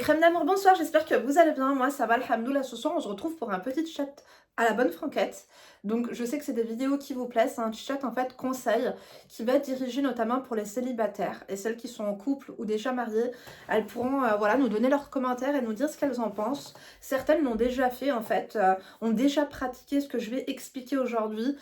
Crème d'amour, bonsoir, j'espère que vous allez bien. Moi, ça va, alhamdoulilah. Ce soir, on se retrouve pour un petit chat à la bonne franquette. Donc, je sais que c'est des vidéos qui vous plaisent. C'est un chat, en fait, conseil qui va être dirigé notamment pour les célibataires et celles qui sont en couple ou déjà mariées. Elles pourront, voilà, nous donner leurs commentaires et nous dire ce qu'elles en pensent. Certaines l'ont déjà fait, en fait, ont déjà pratiqué ce que je vais expliquer aujourd'hui.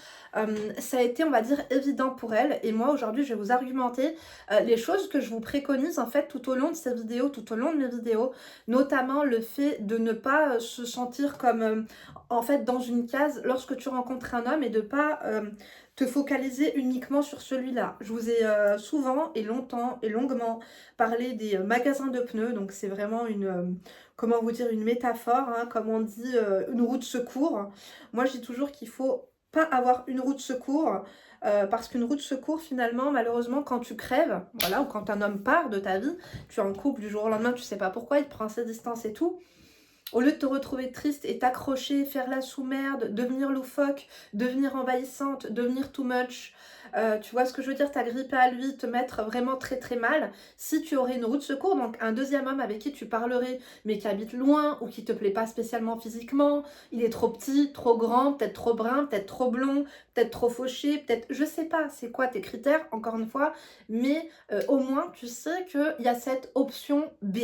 Ça a été, on va dire, évident pour elles. Et moi, aujourd'hui, je vais vous argumenter les choses que je vous préconise, en fait, tout au long de ces vidéos, tout au long de mes vidéos. Notamment le fait de ne pas se sentir comme en fait dans une case lorsque tu rencontres un homme et de pas te focaliser uniquement sur celui-là. Je vous ai souvent et longtemps et longuement parlé des magasins de pneus, donc c'est vraiment une, comment vous dire, une métaphore, hein, comme on dit, une roue de secours. Moi je dis toujours qu'il faut pas avoir une roue de secours, parce qu'une roue de secours, finalement, malheureusement, quand tu crèves, voilà, ou quand un homme part de ta vie, tu es en couple du jour au lendemain, tu sais pas pourquoi, il te prend ses distances et tout. Au lieu de te retrouver triste et t'accrocher, faire la sous-merde, devenir loufoque, devenir envahissante, devenir too much, tu vois ce que je veux dire, t'agripper à lui, te mettre vraiment très très mal, si tu aurais une roue de secours, donc un deuxième homme avec qui tu parlerais, mais qui habite loin, ou qui te plaît pas spécialement physiquement, il est trop petit, trop grand, peut-être trop brun, peut-être trop blond, peut-être trop fauché, peut-être, je sais pas, c'est quoi tes critères, encore une fois, mais au moins tu sais qu'il y a cette option B.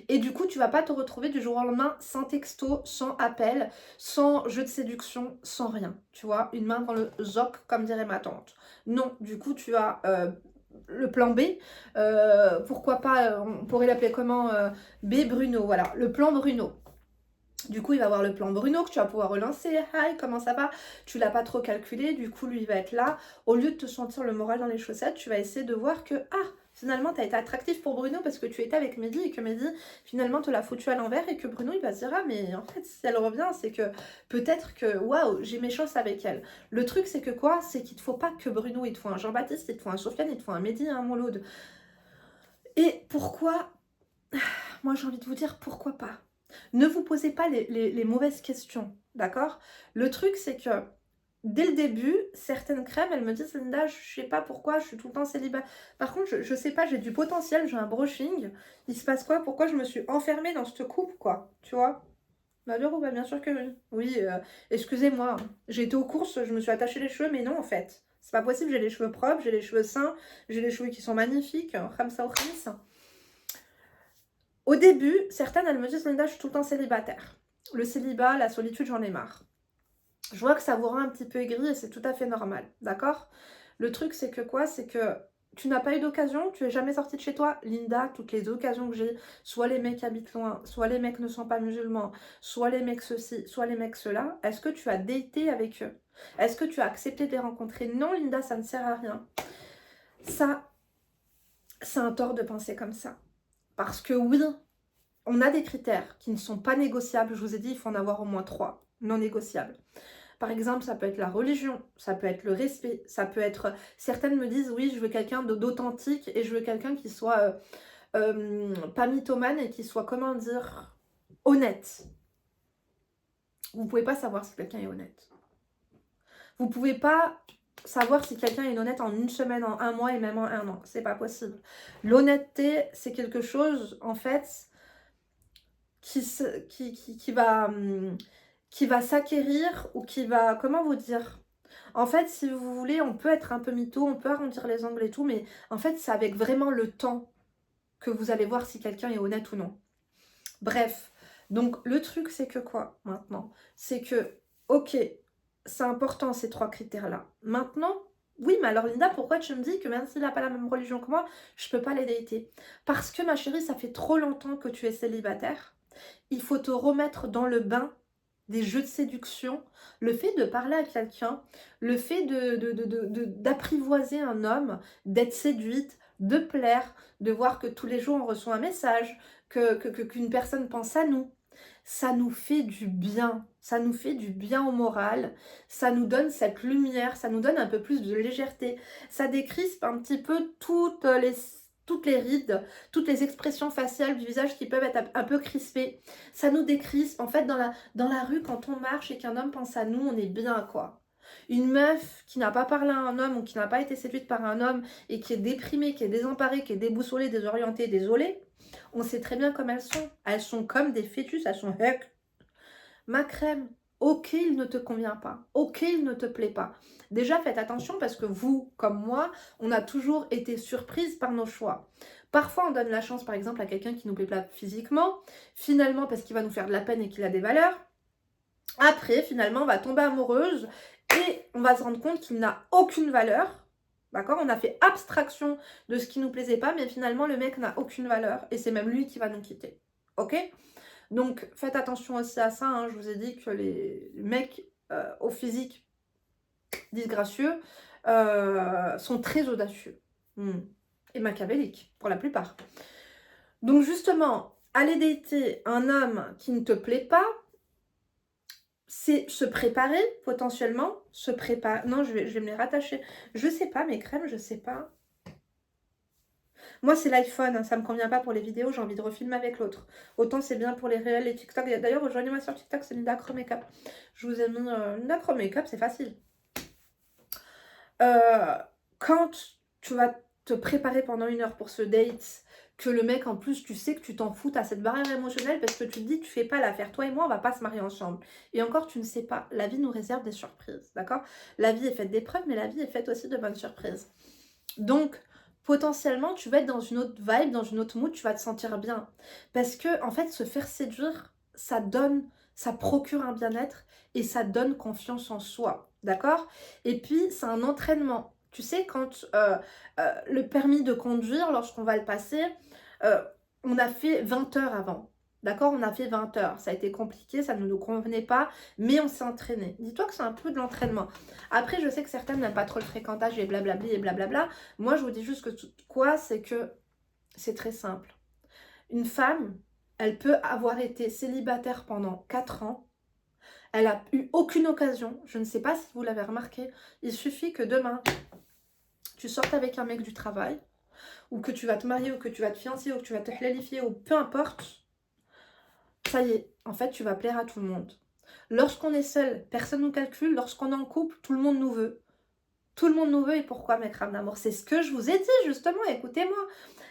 Et du coup, tu vas pas te retrouver du jour au lendemain sans texto, sans appel, sans jeu de séduction, sans rien. Tu vois, une main dans le zoc, comme dirait ma tante. Non, du coup, tu as le plan B. Pourquoi pas, on pourrait l'appeler comment, B Bruno, voilà, le plan Bruno. Du coup, il va avoir le plan Bruno que tu vas pouvoir relancer. Hi, comment ça va? Tu l'as pas trop calculé. Du coup, lui, il va être là. Au lieu de te sentir le moral dans les chaussettes, tu vas essayer de voir que, ah, finalement, tu as été attractif pour Bruno parce que tu étais avec Mehdi et que Mehdi, finalement, te l'a foutu à l'envers et que Bruno, il va se dire, ah, mais en fait, si elle revient, c'est que peut-être que, waouh, j'ai mes chances avec elle. Le truc, c'est que quoi? C'est qu'il te faut pas que Bruno, il te faut un Jean-Baptiste, il te faut un Sofiane, il te faut un Mehdi, un Mouloud. Et pourquoi? Moi, j'ai envie de vous dire, pourquoi pas? Ne vous posez pas les mauvaises questions, d'accord? Le truc, c'est que dès le début, certaines crèmes, elles me disent, Linda, je sais pas pourquoi, je suis tout le temps célibataire. Par contre, je sais pas, j'ai du potentiel, j'ai un brushing. Il se passe quoi? Pourquoi je me suis enfermée dans cette coupe, quoi? Tu vois? Bah, bah, bien sûr que oui. Oui, excusez-moi. J'ai été aux courses, je me suis attachée les cheveux, mais non, en fait. C'est pas possible, j'ai les cheveux propres, j'ai les cheveux sains, j'ai les cheveux qui sont magnifiques. Khamsa ou khamis. Au début, certaines, elles me disent, Linda, je suis tout le temps célibataire. Le célibat, la solitude, j'en ai marre. Je vois que ça vous rend un petit peu aigri et c'est tout à fait normal, d'accord? Le truc, c'est que quoi? C'est que tu n'as pas eu d'occasion, tu es jamais sortie de chez toi. Linda, toutes les occasions que j'ai, soit les mecs habitent loin, soit les mecs ne sont pas musulmans, soit les mecs ceci, soit les mecs cela, est-ce que tu as daté avec eux? Est-ce que tu as accepté de les rencontrer? Non, Linda, ça ne sert à rien. Ça, c'est un tort de penser comme ça. Parce que oui, on a des critères qui ne sont pas négociables. Je vous ai dit, il faut en avoir au moins 3 non négociables. Par exemple, ça peut être la religion, ça peut être le respect, ça peut être... Certaines me disent, oui, je veux quelqu'un d'authentique et je veux quelqu'un qui soit pas mythomane et qui soit, comment dire, honnête. Vous ne pouvez pas savoir si quelqu'un est honnête. Vous ne pouvez pas savoir si quelqu'un est honnête en une semaine, en un mois et même en un an. C'est pas possible. L'honnêteté, c'est quelque chose, en fait, qui va s'acquérir ou qui va, comment vous dire? En fait, si vous voulez, on peut être un peu mytho, on peut arrondir les angles et tout, mais en fait, c'est avec vraiment le temps que vous allez voir si quelqu'un est honnête ou non. Bref, donc le truc, c'est que quoi maintenant? C'est que, ok, c'est important ces 3 critères-là. Maintenant, oui, mais alors Linda, pourquoi tu me dis que même s'il n'a pas la même religion que moi, je peux pas les dater? Parce que ma chérie, ça fait trop longtemps que tu es célibataire. Il faut te remettre dans le bain des jeux de séduction, le fait de parler à quelqu'un, le fait d'apprivoiser un homme, d'être séduite, de plaire, de voir que tous les jours on reçoit un message, qu'une personne pense à nous. Ça nous fait du bien, ça nous fait du bien au moral, ça nous donne cette lumière, ça nous donne un peu plus de légèreté, ça décrispe un petit peu toutes les rides, toutes les expressions faciales du visage qui peuvent être un peu crispées. Ça nous décrispe. En fait, dans la rue, quand on marche et qu'un homme pense à nous, on est bien, quoi. Une meuf qui n'a pas parlé à un homme ou qui n'a pas été séduite par un homme et qui est déprimée, qui est désemparée, qui est déboussolée, désorientée, désolée, On sait très bien comme elles sont. Elles sont comme des fœtus, elles sont huc. Ma crème, ok, il ne te convient pas. Ok, il ne te plaît pas. Déjà, faites attention parce que vous, comme moi, on a toujours été surprise par nos choix. Parfois, on donne la chance, par exemple, à quelqu'un qui nous plaît pas physiquement. Finalement, parce qu'il va nous faire de la peine et qu'il a des valeurs. Après, finalement, on va tomber amoureuse et on va se rendre compte qu'il n'a aucune valeur. D'accord? On a fait abstraction de ce qui nous plaisait pas, mais finalement, le mec n'a aucune valeur et c'est même lui qui va nous quitter. Ok? Donc, faites attention aussi à ça. Hein. Je vous ai dit que les mecs au physique disgracieux sont très audacieux. Et machiavéliques, pour la plupart. Donc, justement, aller dater un homme qui ne te plaît pas, c'est se préparer, potentiellement. Se préparer. Non, je vais me les rattacher. Je sais pas, mes crèmes, je sais pas. Moi, c'est l'iPhone, hein, ça me convient pas pour les vidéos, j'ai envie de refilmer avec l'autre. Autant c'est bien pour les réels, les TikTok. D'ailleurs, rejoignez-moi sur TikTok, c'est Linda Acro Makeup. Je vous ai mis Linda Acro Makeup, c'est facile. Quand tu vas te préparer pendant 1 heure pour ce date, que le mec, en plus, tu sais que tu t'en fous, t'as cette barrière émotionnelle parce que tu te dis, tu fais pas l'affaire. Toi et moi, on va pas se marier ensemble. Et encore, tu ne sais pas. La vie nous réserve des surprises, d'accord? La vie est faite d'épreuves, mais la vie est faite aussi de bonnes surprises. Donc, potentiellement, tu vas être dans une autre vibe, dans une autre mood, tu vas te sentir bien. Parce que, en fait, se faire séduire, ça procure un bien-être et ça donne confiance en soi, d'accord? Et puis, c'est un entraînement. Tu sais, quand le permis de conduire, lorsqu'on va le passer, euh, on a fait 20 heures avant. D'accord? On a fait 20 heures. Ça a été compliqué, ça ne nous convenait pas, mais on s'est entraîné. Dis-toi que c'est un peu de l'entraînement. Après, je sais que certaines n'aiment pas trop le fréquentage et blablabli et blablabla. Moi, je vous dis juste que quoi, c'est que c'est très simple. Une femme, elle peut avoir été célibataire pendant 4 ans. Elle n'a eu aucune occasion. Je ne sais pas si vous l'avez remarqué. Il suffit que demain, tu sortes avec un mec du travail, ou que tu vas te marier, ou que tu vas te fiancer, ou que tu vas te hlalifier, ou peu importe. Ça y est, en fait, tu vas plaire à tout le monde. Lorsqu'on est seul, personne ne nous calcule. Lorsqu'on est en couple, tout le monde nous veut. Tout le monde nous veut et pourquoi, mes crânes d'amour? C'est ce que je vous ai dit, justement, écoutez-moi.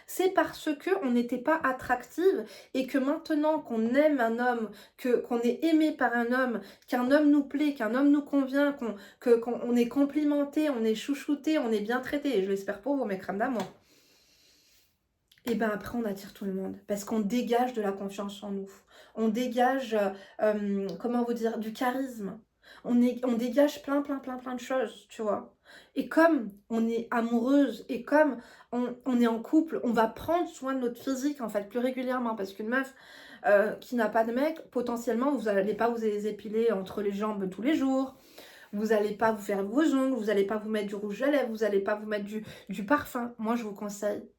C'est parce qu'on n'était pas attractive et que maintenant qu'on aime un homme, qu'on est aimé par un homme, qu'un homme nous plaît, qu'un homme nous convient, qu'on est complimenté, on est chouchouté, on est bien traité, et je l'espère pour vous, mes crânes d'amour. Et bien après, on attire tout le monde parce qu'on dégage de la confiance en nous. On dégage, comment vous dire, du charisme. On dégage plein de choses, tu vois. Et comme on est amoureuse et comme on est en couple, on va prendre soin de notre physique en fait plus régulièrement parce qu'une meuf qui n'a pas de mec, potentiellement, vous n'allez pas vous épiler entre les jambes tous les jours. Vous n'allez pas vous faire vos ongles, vous n'allez pas vous mettre du rouge à lèvres, vous n'allez pas vous mettre du parfum. Moi, je vous conseille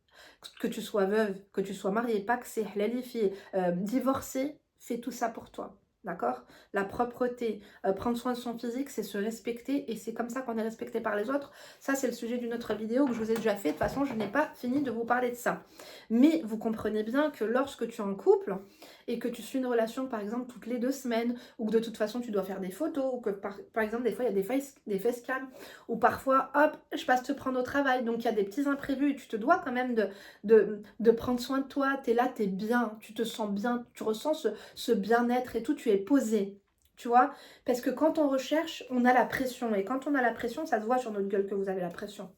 que tu sois veuve, que tu sois mariée, pas que c'est hlalifié, divorcée, fais tout ça pour toi. D'accord? La propreté, prendre soin de son physique, c'est se respecter et c'est comme ça qu'on est respecté par les autres. Ça, c'est le sujet d'une autre vidéo que je vous ai déjà fait. De toute façon, je n'ai pas fini de vous parler de ça. Mais vous comprenez bien que lorsque tu es en couple et que tu suis une relation, par exemple, toutes les 2 semaines, ou que de toute façon, tu dois faire des photos, ou que par exemple, des fois, il y a des facecam, ou parfois, hop, je passe te prendre au travail. Donc, il y a des petits imprévus et tu te dois quand même de prendre soin de toi. Tu es là, tu es bien, tu te sens bien, tu ressens ce bien-être et tout, tu es posé. Tu vois? Parce que quand on recherche, on a la pression. Et quand on a la pression, ça se voit sur notre gueule que vous avez la pression.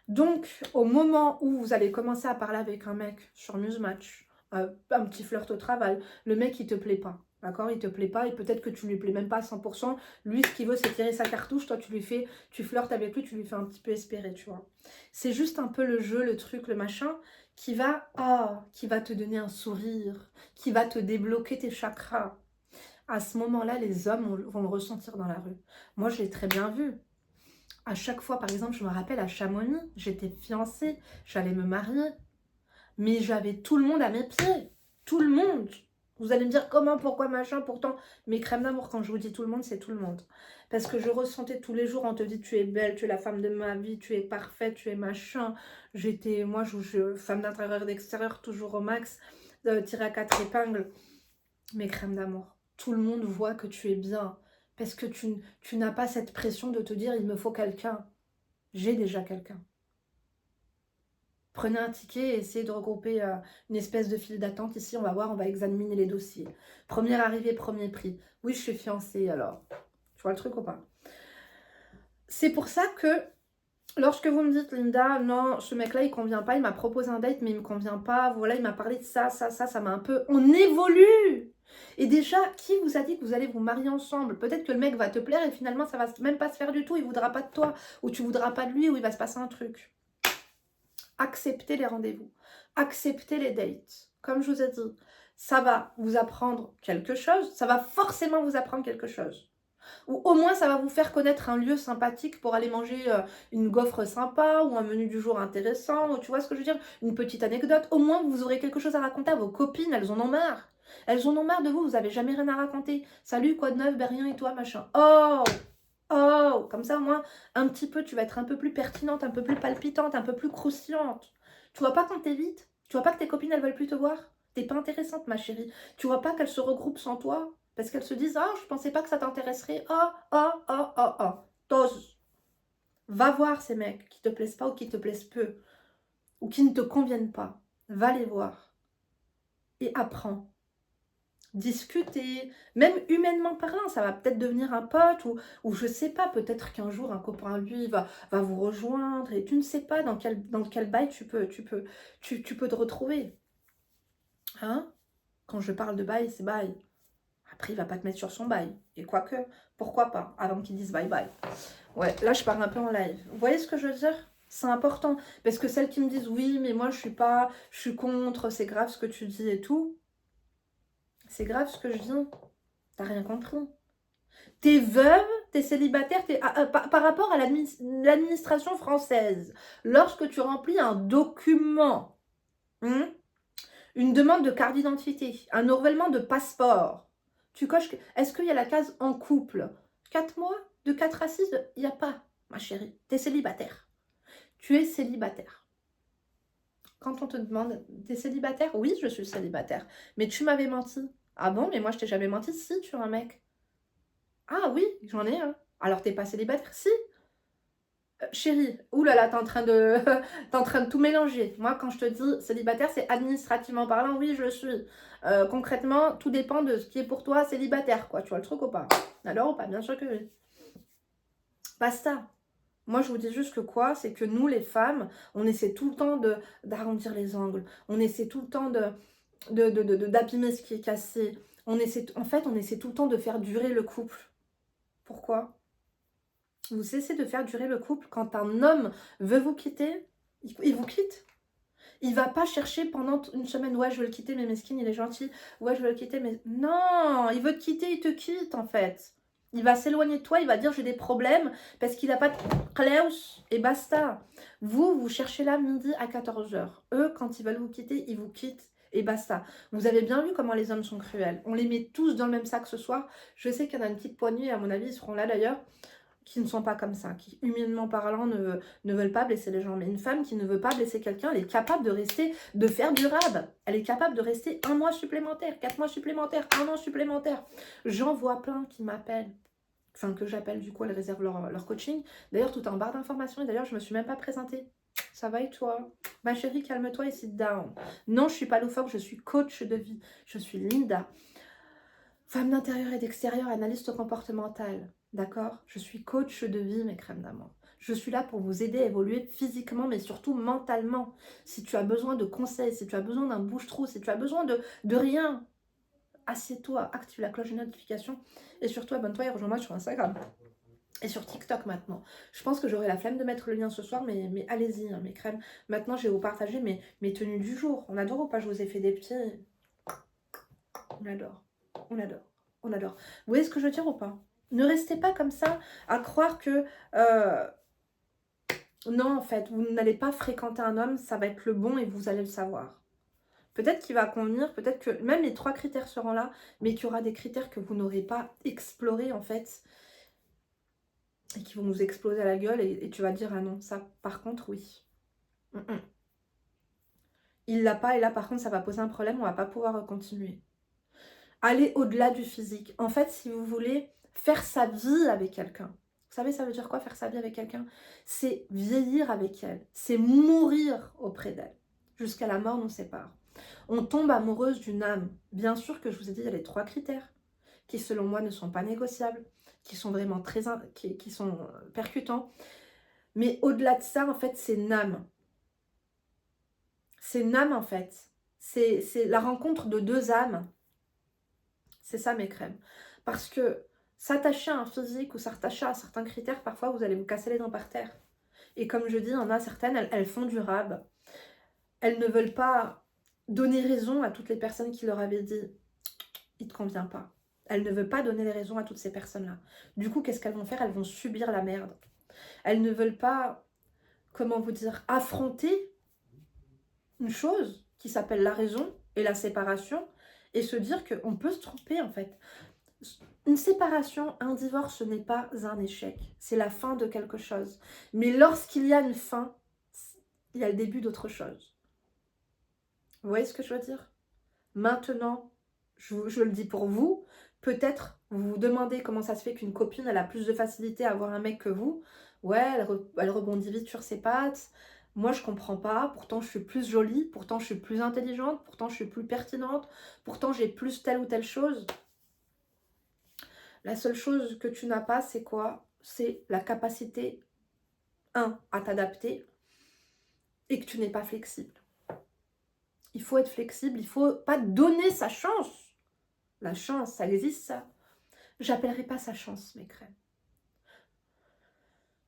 Donc, au moment où vous allez commencer à parler avec un mec sur Musematch, un petit flirt au travail, le mec, il te plaît pas. D'accord? Il te plaît pas et peut-être que tu lui plais même pas à 100%. Lui, ce qu'il veut, c'est tirer sa cartouche. Toi, tu flirtes avec lui, tu lui fais un petit peu espérer, tu vois. C'est juste un peu le jeu, le truc, le machin qui va te donner un sourire, qui va te débloquer tes chakras. À ce moment-là, les hommes vont le ressentir dans la rue. Moi, je l'ai très bien vu. À chaque fois, par exemple, je me rappelle à Chamonix, j'étais fiancée, j'allais me marier. Mais j'avais tout le monde à mes pieds. Tout le monde. Vous allez me dire comment, pourquoi, machin. Pourtant, mes crèmes d'amour, quand je vous dis tout le monde, c'est tout le monde. Parce que je ressentais tous les jours, on te dit tu es belle, tu es la femme de ma vie, tu es parfaite, tu es machin. Moi, femme d'intérieur et d'extérieur, toujours au max, tirée à 4 épingles. Mes crèmes d'amour. Tout le monde voit que tu es bien. Parce que tu n'as pas cette pression de te dire il me faut quelqu'un. J'ai déjà quelqu'un. Prenez un ticket et essayez de regrouper une espèce de file d'attente. Ici, on va voir, on va examiner les dossiers. Première arrivée, premier prix. Oui, je suis fiancée, alors. Tu vois le truc ou pas? C'est pour ça que lorsque vous me dites, Linda, non, ce mec-là, il convient pas, il m'a proposé un date, mais il me convient pas, voilà, il m'a parlé de ça, ça m'a un peu... On évolue! Et déjà, qui vous a dit que vous allez vous marier ensemble? Peut-être que le mec va te plaire et finalement, ça va même pas se faire du tout, il voudra pas de toi, ou tu voudras pas de lui, ou il va se passer un truc. Acceptez les rendez-vous, acceptez les dates. Comme je vous ai dit, ça va vous apprendre quelque chose, ça va forcément vous apprendre quelque chose. Ou au moins, ça va vous faire connaître un lieu sympathique pour aller manger une gaufre sympa ou un menu du jour intéressant. Ou tu vois ce que je veux dire? Une petite anecdote. Au moins, vous aurez quelque chose à raconter à vos copines. Elles en ont marre. Elles en ont marre de vous. Vous n'avez jamais rien à raconter. Salut, quoi de neuf? Ben rien et toi, machin. Oh! Oh! Comme ça, au moins, un petit peu, tu vas être un peu plus pertinente, un peu plus palpitante, un peu plus croustillante. Tu vois pas quand t'es vite? Tu vois pas que tes copines, elles veulent plus te voir? T'es pas intéressante, ma chérie. Tu vois pas qu'elles se regroupent sans toi? Parce qu'elles se disent, ah, je pensais pas que ça t'intéresserait. Oh. T'oses. Va voir ces mecs qui te plaisent pas ou qui te plaisent peu. Ou qui ne te conviennent pas. Va les voir. Et apprends. Discuter. Même humainement parlant, ça va peut-être devenir un pote. Ou je sais pas, peut-être qu'un jour, un copain, lui, va vous rejoindre. Et tu ne sais pas dans quel bail tu peux te retrouver. Hein? Quand je parle de bail, c'est bail. Après, il va pas te mettre sur son bail. Et quoique, pourquoi pas, avant qu'il dise bye bye. Ouais, là, je pars un peu en live. Vous voyez ce que je veux dire? C'est important. Parce que celles qui me disent, oui, mais moi, je suis contre, c'est grave ce que tu dis et tout. C'est grave ce que je dis. T'as rien compris. T'es veuve, t'es célibataire, par rapport à l'administration française. Lorsque tu remplis un document, une demande de carte d'identité, un renouvellement de passeport, tu coches, est-ce qu'il y a la case en couple? 4 mois? De 4 à 6? Il n'y a pas, ma chérie. Tu es célibataire. Tu es célibataire. Quand on te demande, t'es célibataire? Oui, je suis célibataire. Mais tu m'avais menti. Ah bon, mais moi je t'ai jamais menti. Si, tu es un mec. Ah oui, j'en ai un. Alors t'es pas célibataire? Si. Chérie, oulala, t'es en train de tout mélanger. Moi, quand je te dis célibataire, c'est administrativement parlant, oui, je le suis. Concrètement, tout dépend de ce qui est pour toi célibataire, quoi. Tu vois le truc ou pas? Alors ou pas? Bien sûr que oui. Basta. Moi, je vous dis juste que quoi? C'est que nous, les femmes, on essaie tout le temps d'arrondir les angles. On essaie tout le temps d'abîmer ce qui est cassé. En fait, on essaie tout le temps de faire durer le couple. Pourquoi? Vous cessez de faire durer le couple quand un homme veut vous quitter, il vous quitte. Il va pas chercher pendant une semaine, ouais, je veux le quitter, mais mesquine, il est gentil. Ouais, je veux le quitter, mais non, il veut te quitter, il te quitte en fait. Il va s'éloigner de toi, il va dire j'ai des problèmes parce qu'il n'a pas de Klaus et basta. Vous cherchez là midi à 14h. Eux, quand ils veulent vous quitter, ils vous quittent et basta. Vous avez bien vu comment les hommes sont cruels. On les met tous dans le même sac ce soir. Je sais qu'il y en a une petite poignée, à mon avis, ils seront là d'ailleurs, qui ne sont pas comme ça, qui humainement parlant ne veulent pas blesser les gens. Mais une femme qui ne veut pas blesser quelqu'un, elle est capable de faire durable. Elle est capable de rester 1 mois supplémentaire, 4 mois supplémentaires, 1 an supplémentaire. J'en vois plein qui m'appellent, enfin que j'appelle du coup, elles réservent leur coaching. D'ailleurs, tout est en barre d'informations et d'ailleurs, je ne me suis même pas présentée. Ça va et toi? Ma chérie, calme-toi et sit down. Non, je suis pas loufoque, je suis coach de vie. Je suis Linda. Femme d'intérieur et d'extérieur, analyste comportementale. D'accord? Je suis coach de vie, mes crèmes d'amour. Je suis là pour vous aider à évoluer physiquement, mais surtout mentalement. Si tu as besoin de conseils, si tu as besoin d'un bouche-trou, si tu as besoin de rien, assieds-toi, active la cloche de notification et surtout abonne-toi et rejoins-moi sur Instagram. Et sur TikTok maintenant. Je pense que j'aurai la flemme de mettre le lien ce soir, mais allez-y, hein, mes crèmes. Maintenant, je vais vous partager mes tenues du jour. On adore ou pas? Je vous ai fait des petits... On adore. On adore. On adore. Vous voyez ce que je veux dire ou pas? Ne restez pas comme ça à croire que... non, en fait, vous n'allez pas fréquenter un homme, ça va être le bon et vous allez le savoir. Peut-être qu'il va convenir, peut-être que même les 3 critères seront là, mais qu'il y aura des critères que vous n'aurez pas explorés, en fait, et qui vont nous exploser à la gueule, et tu vas dire, ah non, ça, par contre, oui. Il l'a pas, et là, par contre, ça va poser un problème, on va pas pouvoir continuer. Aller au-delà du physique. En fait, si vous voulez faire sa vie avec quelqu'un, Vous savez, ça veut dire quoi faire sa vie avec quelqu'un? C'est vieillir avec elle, c'est mourir auprès d'elle. Jusqu'à la mort nous sépare. On tombe amoureuse d'une âme. Bien sûr que je vous ai dit, il y a les 3 critères qui, selon moi, ne sont pas négociables, qui sont vraiment qui sont percutants. Mais au-delà de ça, en fait, c'est une âme. C'est une âme, en fait. C'est la rencontre de 2 âmes. C'est ça, mes crèmes. Parce que s'attacher à un physique ou s'attacher à certains critères, parfois, vous allez vous casser les dents par terre. Et comme je dis, il y en a certaines, elles font du rab. Elles ne veulent pas donner raison à toutes les personnes qui leur avaient dit « il ne te convient pas ». Elles ne veulent pas donner les raisons à toutes ces personnes-là. Du coup, qu'est-ce qu'elles vont faire? Elles vont subir la merde. Elles ne veulent pas, comment vous dire, affronter une chose qui s'appelle la raison et la séparation et se dire qu'on peut se tromper en fait. Une séparation, un divorce, ce n'est pas un échec. C'est la fin de quelque chose. Mais lorsqu'il y a une fin, il y a le début d'autre chose. Vous voyez ce que je veux dire? Maintenant, je le dis pour vous, peut-être vous vous demandez comment ça se fait qu'une copine elle a plus de facilité à avoir un mec que vous. Ouais, elle rebondit vite sur ses pattes. Moi, je comprends pas. Pourtant, je suis plus jolie. Pourtant, je suis plus intelligente. Pourtant, je suis plus pertinente. Pourtant, j'ai plus telle ou telle chose. La seule chose que tu n'as pas, c'est quoi? C'est la capacité, à t'adapter et que tu n'es pas flexible. Il faut être flexible. Il faut pas donner sa chance. La chance, ça existe, ça. J'appellerai pas ça chance, mes crèmes.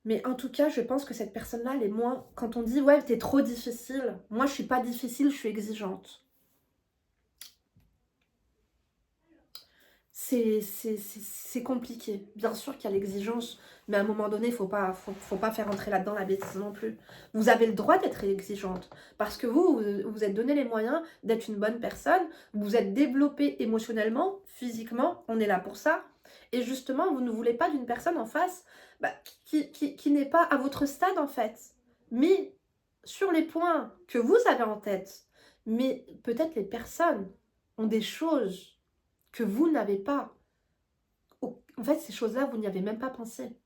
Mais en tout cas, je pense que cette personne-là, elle est moins... Quand on dit, ouais, t'es trop difficile. Moi, je suis pas difficile, je suis exigeante. C'est compliqué. Bien sûr qu'il y a l'exigence, mais à un moment donné, faut pas faire entrer là-dedans la bêtise non plus. Vous avez le droit d'être exigeante, parce que vous vous êtes donné les moyens d'être une bonne personne, vous êtes développé émotionnellement, physiquement, on est là pour ça. Et justement, vous ne voulez pas d'une personne en face qui n'est pas à votre stade en fait. Mais sur les points que vous avez en tête, mais peut-être les personnes ont des choses que vous n'avez pas. En fait, ces choses-là, vous n'y avez même pas pensé.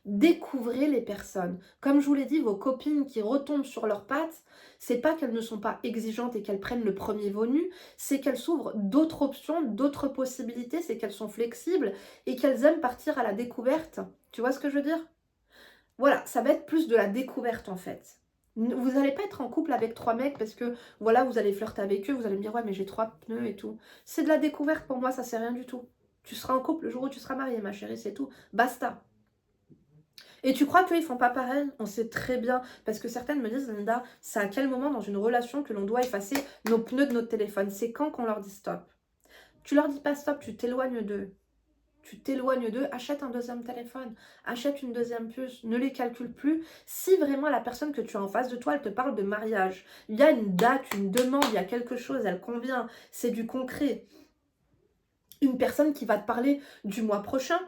Découvrez les personnes. Comme je vous l'ai dit, vos copines qui retombent sur leurs pattes, c'est pas qu'elles ne sont pas exigeantes et qu'elles prennent le premier venu, c'est qu'elles s'ouvrent d'autres options, d'autres possibilités, c'est qu'elles sont flexibles et qu'elles aiment partir à la découverte. Tu vois ce que je veux dire? Voilà, ça va être plus de la découverte en fait. Vous n'allez pas être en couple avec 3 mecs parce que voilà, vous allez flirter avec eux, vous allez me dire ouais mais j'ai 3 pneus et tout. C'est de la découverte pour moi, ça c'est rien du tout. Tu seras en couple le jour où tu seras mariée ma chérie, c'est tout. Basta. Et tu crois qu'ils font pas pareil? On sait très bien, parce que certaines me disent Linda, c'est à quel moment dans une relation que l'on doit effacer nos pneus de notre téléphone? C'est quand qu'on leur dit stop? Tu leur dis pas stop, tu t'éloignes d'eux. Tu t'éloignes d'eux, achète un 2e téléphone, achète une 2e puce, ne les calcule plus. Si vraiment la personne que tu as en face de toi, elle te parle de mariage, il y a une date, une demande, il y a quelque chose, elle convient, c'est du concret. Une personne qui va te parler du mois prochain,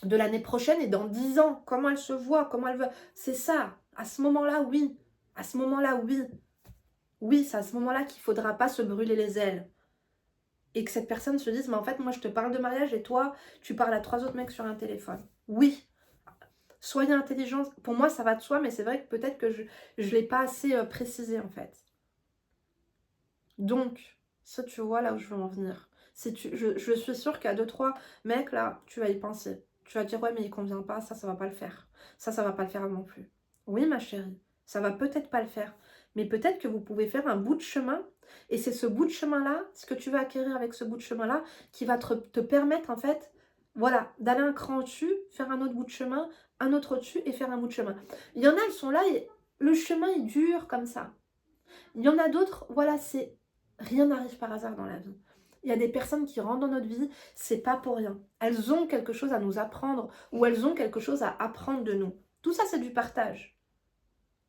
de l'année prochaine et dans 10 ans, comment elle se voit, comment elle veut, c'est ça. À ce moment-là, oui. À ce moment-là, oui. Oui, c'est à ce moment-là qu'il ne faudra pas se brûler les ailes. Et que cette personne se dise, mais en fait, moi, je te parle de mariage et toi, tu parles à 3 autres mecs sur un téléphone. Oui, soyez intelligent. Pour moi, ça va de soi, mais c'est vrai que peut-être que je ne l'ai pas assez précisé, en fait. Donc, ça, tu vois là où je veux en venir. Je suis sûre qu'à 2-3 mecs, là, tu vas y penser. Tu vas dire, ouais, mais il convient pas, ça va pas le faire. Ça va pas le faire non plus. Oui, ma chérie, ça va peut-être pas le faire. Mais peut-être que vous pouvez faire un bout de chemin. Et c'est ce bout de chemin-là, ce que tu vas acquérir avec ce bout de chemin-là, qui va te permettre, en fait, voilà, d'aller un cran au-dessus, faire un autre bout de chemin, un autre au-dessus et faire un bout de chemin. Il y en a, elles sont là et le chemin, il dure comme ça. Il y en a d'autres, voilà, c'est... Rien n'arrive par hasard dans la vie. Il y a des personnes qui rentrent dans notre vie, c'est pas pour rien. Elles ont quelque chose à nous apprendre ou elles ont quelque chose à apprendre de nous. Tout ça, c'est du partage.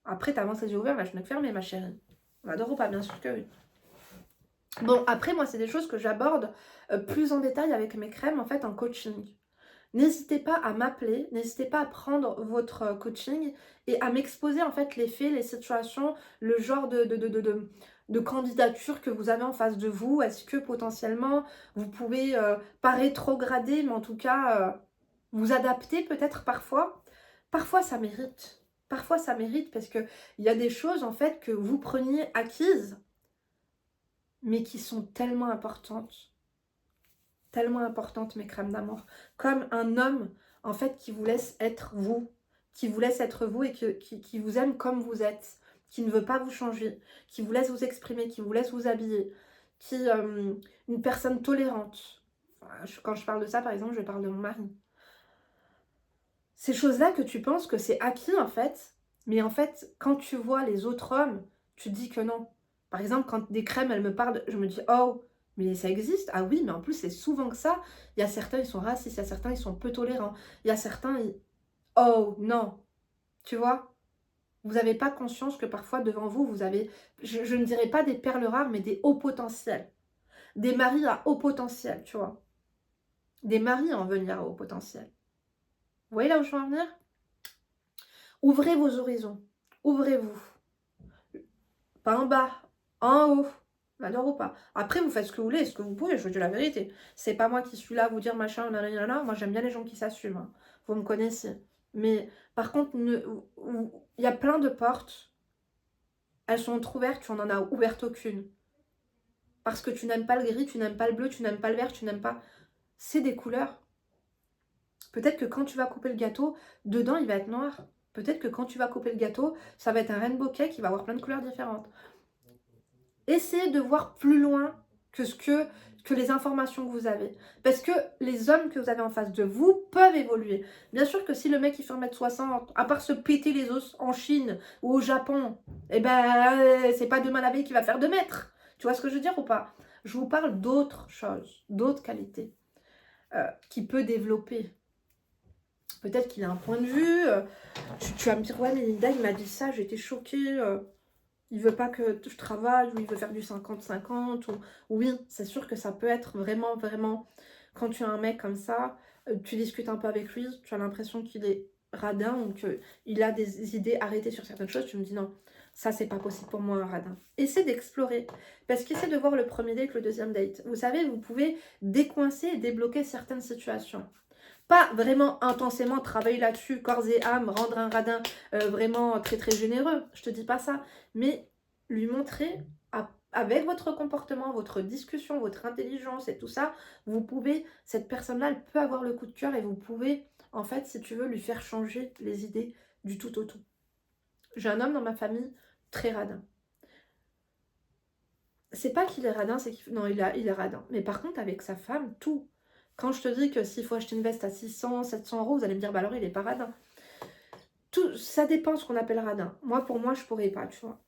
Après, t'avances les yeux ouverts, la fenêtre fermée, ma chérie. On adore ou pas, bien sûr que oui. Bon, après, moi, c'est des choses que j'aborde plus en détail avec mes crèmes, en fait, en coaching. N'hésitez pas à m'appeler, n'hésitez pas à prendre votre coaching et à m'exposer, en fait, les faits, les situations, le genre de candidature que vous avez en face de vous. Est-ce que, potentiellement, vous pouvez, pas rétrograder, mais en tout cas... Vous adapter peut-être parfois. Parfois ça mérite. Parfois ça mérite parce qu'il y a des choses en fait que vous preniez acquises, mais qui sont tellement importantes mes crèmes d'amour. Comme un homme en fait qui vous laisse être vous, et qui vous aime comme vous êtes, qui ne veut pas vous changer, qui vous laisse vous exprimer, qui vous laisse vous habiller, une personne tolérante. Quand je parle de ça par exemple, je parle de mon mari. Ces choses-là que tu penses que c'est acquis en fait, mais en fait, quand tu vois les autres hommes, tu te dis que non. Par exemple, quand des crèmes, elles me parlent, je me dis, oh, mais ça existe. Ah oui, mais en plus, c'est souvent que ça. Il y a certains, ils sont racistes, il y a certains, ils sont peu tolérants. Il y a certains, oh, non. Tu vois, vous n'avez pas conscience que parfois, devant vous, vous avez, je ne dirais pas des perles rares, mais des hauts potentiels. Des maris à haut potentiel, tu vois. Des maris en venir à haut potentiel. Vous voyez là où je veux en venir? Ouvrez vos horizons. Ouvrez-vous. Pas en bas, en haut. D'accord ou pas? Après, vous faites ce que vous voulez, ce que vous pouvez, je vous dis la vérité. C'est pas moi qui suis là à vous dire machin, nanana. Moi, j'aime bien les gens qui s'assument. Hein. Vous me connaissez. Mais par contre, il y a plein de portes. Elles sont entrouvertes, tu n'en as ouvert aucune. Parce que tu n'aimes pas le gris, tu n'aimes pas le bleu, tu n'aimes pas le vert, tu n'aimes pas... C'est des couleurs. Peut-être que quand tu vas couper le gâteau, dedans, il va être noir. Peut-être que quand tu vas couper le gâteau, ça va être un rainbow cake qui va avoir plein de couleurs différentes. Essayez de voir plus loin que les informations que vous avez. Parce que les hommes que vous avez en face de vous peuvent évoluer. Bien sûr que si le mec il fait 1m60, à part se péter les os en Chine ou au Japon, eh ben c'est pas demain la veille qu'il va faire 2 mètres. Tu vois ce que je veux dire ou pas? Je vous parle d'autres choses, d'autres qualités qu'il peut développer. Peut-être qu'il a un point de vue. Tu vas me dire, ouais mais Linda il m'a dit ça, j'étais choquée. Il veut pas que je travaille, ou il veut faire du 50-50, ou oui, c'est sûr que ça peut être vraiment, vraiment, quand tu as un mec comme ça, tu discutes un peu avec lui, tu as l'impression qu'il est radin, ou qu'il a des idées arrêtées sur certaines choses, tu me dis non, ça c'est pas possible pour moi un radin. Essaie d'explorer, parce qu'essaie de voir le premier date, le deuxième date. Vous savez, vous pouvez décoincer et débloquer certaines situations. Pas vraiment intensément travailler là-dessus, corps et âme, rendre un radin vraiment très très généreux. Je te dis pas ça. Mais lui montrer, avec votre comportement, votre discussion, votre intelligence et tout ça, vous pouvez, cette personne-là, elle peut avoir le coup de cœur et vous pouvez, en fait, si tu veux, lui faire changer les idées du tout au tout. J'ai un homme dans ma famille très radin. C'est pas qu'il est radin, c'est qu'il... Non, il est radin. Mais par contre, avec sa femme, tout. Quand je te dis que s'il faut acheter une veste à 600, 700 euros, vous allez me dire, bah alors il est pas radin. Tout, ça dépend ce qu'on appelle radin. Moi, pour moi, je pourrais pas, tu vois.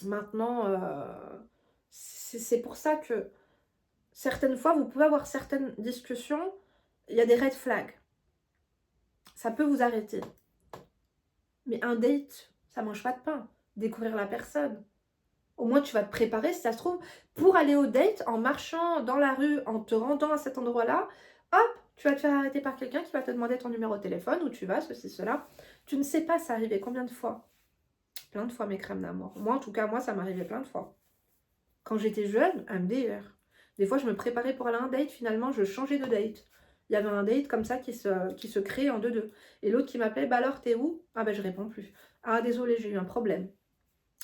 Maintenant, c'est pour ça que certaines fois, vous pouvez avoir certaines discussions, il y a des red flags. Ça peut vous arrêter. Mais un date, ça mange pas de pain. Découvrir la personne. Au moins, tu vas te préparer, si ça se trouve, pour aller au date, en marchant dans la rue, en te rendant à cet endroit-là, hop, tu vas te faire arrêter par quelqu'un qui va te demander ton numéro de téléphone, où tu vas, ceci, cela. Tu ne sais pas, ça arrivait combien de fois? Plein de fois, mes crèmes d'amour. Moi, en tout cas, moi, ça m'arrivait plein de fois. Quand j'étais jeune, MDR. Des fois, je me préparais pour aller à un date, finalement, je changeais de date. Il y avait un date comme ça qui se crée en 2-2. Et l'autre qui m'appelait, bah alors, t'es où? Ah ben, je réponds plus. Ah, désolé, j'ai eu un problème.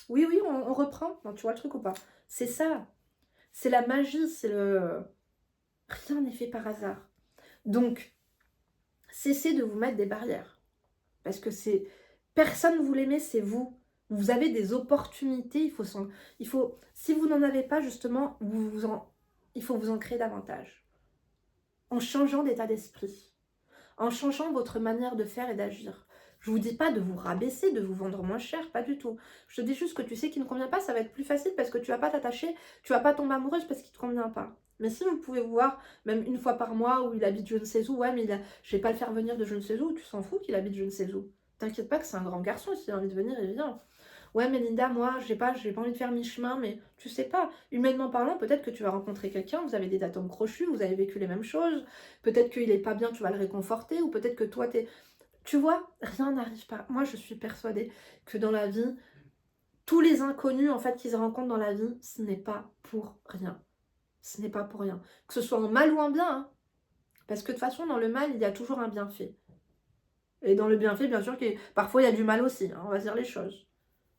Oui, oui, on reprend. Non, tu vois le truc ou pas? C'est ça. C'est la magie, c'est le... Rien n'est fait par hasard. Donc, cessez de vous mettre des barrières. Parce que c'est... Personne vous l'aimez, c'est vous. Vous avez des opportunités, il faut... Si vous n'en avez pas, justement, il faut vous en créer davantage. En changeant d'état d'esprit. En changeant votre manière de faire et d'agir. Je vous dis pas de vous rabaisser, de vous vendre moins cher, pas du tout. Je te dis juste que tu sais qu'il ne convient pas, ça va être plus facile parce que tu vas pas t'attacher, tu vas pas tomber amoureuse parce qu'il ne te convient pas. Mais si vous pouvez vous voir, même une fois par mois, où il habite je ne sais où, ouais, mais je vais pas le faire venir de je ne sais où, tu s'en fous qu'il habite je ne sais où. T'inquiète pas que c'est un grand garçon, s'il a envie de venir, il vient. Ouais, mais Linda, moi, j'ai pas envie de faire mi-chemin, mais tu sais pas, humainement parlant, peut-être que tu vas rencontrer quelqu'un, vous avez des atomes crochus, vous avez vécu les mêmes choses, peut-être qu'il est pas bien, tu vas le réconforter, ou peut-être que toi, t'es... Tu vois, rien n'arrive pas. Moi, je suis persuadée que dans la vie, tous les inconnus, en fait, qui se rencontrent dans la vie, ce n'est pas pour rien. Ce n'est pas pour rien. Que ce soit en mal ou en bien, hein. Parce que de toute façon, dans le mal, il y a toujours un bienfait. Et dans le bienfait, bien sûr, parfois il y a du mal aussi, hein, on va dire les choses.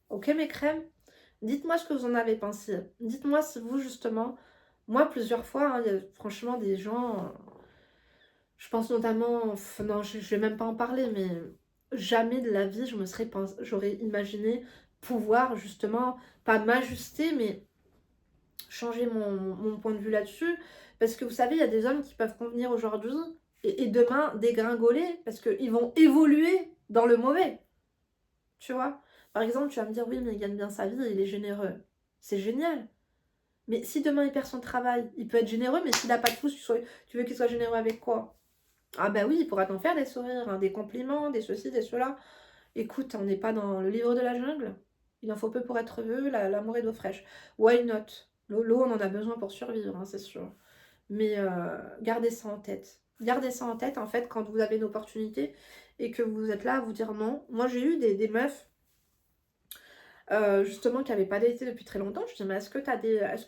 Ok mes crèmes? Dites-moi ce que vous en avez pensé. Dites-moi si vous, justement, moi plusieurs fois, hein, il y a franchement des gens, je pense notamment, non, je vais même pas en parler, mais jamais de la vie, j'aurais imaginé pouvoir justement, pas m'ajuster, mais changer mon point de vue là-dessus. Parce que vous savez, il y a des hommes qui peuvent convenir aujourd'hui et demain dégringoler parce qu'ils vont évoluer dans le mauvais. Tu vois? Par exemple, tu vas me dire, oui, mais il gagne bien sa vie, il est généreux. C'est génial. Mais si demain il perd son travail, il peut être généreux, mais s'il n'a pas de pouce, tu veux qu'il soit généreux avec quoi? Ah bah oui, il pourra t'en faire des sourires, hein, des compliments, des ceci, des cela. Écoute, on n'est pas dans le livre de la jungle. Il en faut peu pour être heureux, l'amour est d'eau fraîche. Why not? L'eau, on en a besoin pour survivre, hein, c'est sûr. Mais gardez ça en tête. Gardez ça en tête, en fait, quand vous avez une opportunité et que vous êtes là à vous dire non. Moi, j'ai eu des meufs, justement, qui n'avaient pas daté depuis très longtemps. Je dis, mais est-ce que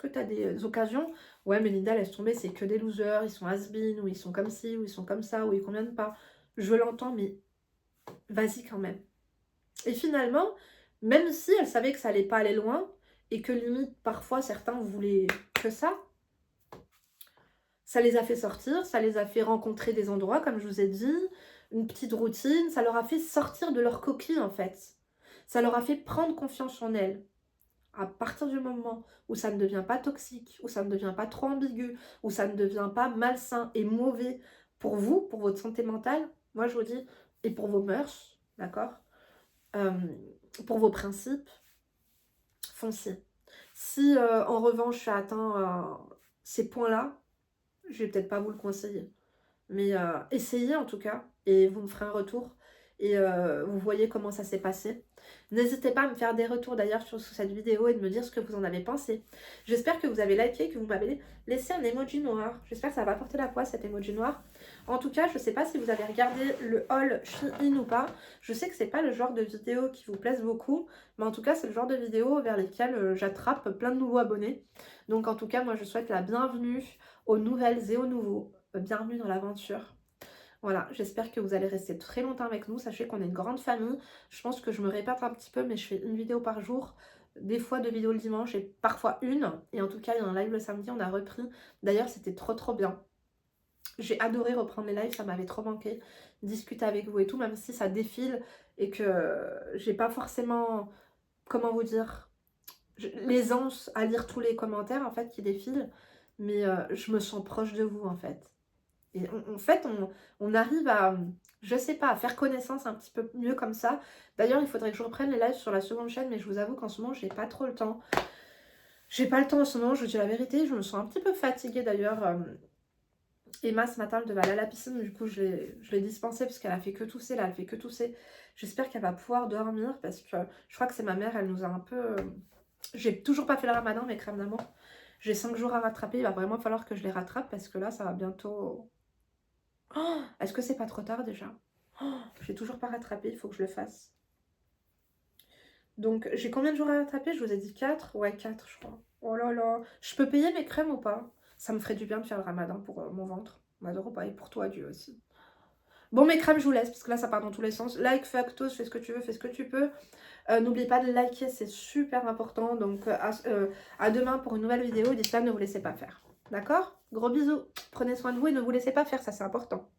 t'as des occasions? Ouais, mais Linda, laisse tomber, c'est que des losers, ils sont has-been, ou ils sont comme ci, ou ils sont comme ça, ou ils conviennent pas. Je l'entends, mais vas-y quand même. Et finalement, même si elle savait que ça allait pas aller loin, et que limite, parfois, certains voulaient que ça les a fait sortir, ça les a fait rencontrer des endroits, comme je vous ai dit, une petite routine, ça leur a fait sortir de leur coquille, en fait. Ça leur a fait prendre confiance en elles. À partir du moment où ça ne devient pas toxique, où ça ne devient pas trop ambigu, où ça ne devient pas malsain et mauvais pour vous, pour votre santé mentale, moi je vous dis, et pour vos mœurs, d'accord, euh, pour vos principes, foncez. Si en revanche ça atteint ces points-là, je vais peut-être pas vous le conseiller. Mais essayez en tout cas, et vous me ferez un retour. Et vous voyez comment ça s'est passé. N'hésitez pas à me faire des retours d'ailleurs sur cette vidéo et de me dire ce que vous en avez pensé. J'espère que vous avez liké, que vous m'avez laissé un emoji noir. J'espère que ça va pas porter la poisse cet emoji noir. En tout cas, je sais pas si vous avez regardé le haul Shein ou pas. Je sais que c'est pas le genre de vidéo qui vous plaise beaucoup. Mais en tout cas, c'est le genre de vidéo vers lesquelles j'attrape plein de nouveaux abonnés. Donc en tout cas, moi je souhaite la bienvenue aux nouvelles et aux nouveaux. Bienvenue dans l'aventure. Voilà, j'espère que vous allez rester très longtemps avec nous. Sachez qu'on est une grande famille. Je pense que je me répète un petit peu, mais je fais une vidéo par jour. Des fois 2 vidéos le dimanche et parfois une. Et en tout cas, il y a un live le samedi, on a repris. D'ailleurs, c'était trop bien. J'ai adoré reprendre les lives, ça m'avait trop manqué. Discuter avec vous et tout, même si ça défile et que j'ai pas forcément, comment vous dire, l'aisance à lire tous les commentaires en fait qui défilent. Mais je me sens proche de vous en fait. Et en fait, on arrive à, je sais pas, à faire connaissance un petit peu mieux comme ça. D'ailleurs, il faudrait que je reprenne les lives sur la seconde chaîne, mais je vous avoue qu'en ce moment, j'ai pas trop le temps. J'ai pas le temps en ce moment, je vous dis la vérité. Je me sens un petit peu fatiguée d'ailleurs. Emma, ce matin, elle devait aller à la piscine. Du coup, je l'ai dispensée parce qu'elle a fait que tousser. Là, elle fait que tousser. J'espère qu'elle va pouvoir dormir parce que je crois que c'est ma mère. Elle nous a un peu... J'ai toujours pas fait le ramadan, mes crèmes d'amour. J'ai 5 jours à rattraper. Il va vraiment falloir que je les rattrape parce que là, ça va bientôt... Oh, est-ce que c'est pas trop tard déjà? Oh, j'ai toujours pas rattrapé, il faut que je le fasse. Donc, j'ai combien de jours à rattraper? Je vous ai dit 4? Ouais, 4, je crois. Oh là là. Je peux payer mes crèmes ou pas? Ça me ferait du bien de faire le ramadan pour mon ventre. On adore pas. Et pour toi, Dieu aussi. Bon, mes crèmes, je vous laisse parce que là, ça part dans tous les sens. Like, factos, fais ce que tu veux, fais ce que tu peux. N'oubliez pas de liker, c'est super important. Donc, à demain pour une nouvelle vidéo. D'ici là, ne vous laissez pas faire. D'accord? Gros bisous. Prenez soin de vous et ne vous laissez pas faire, ça c'est important.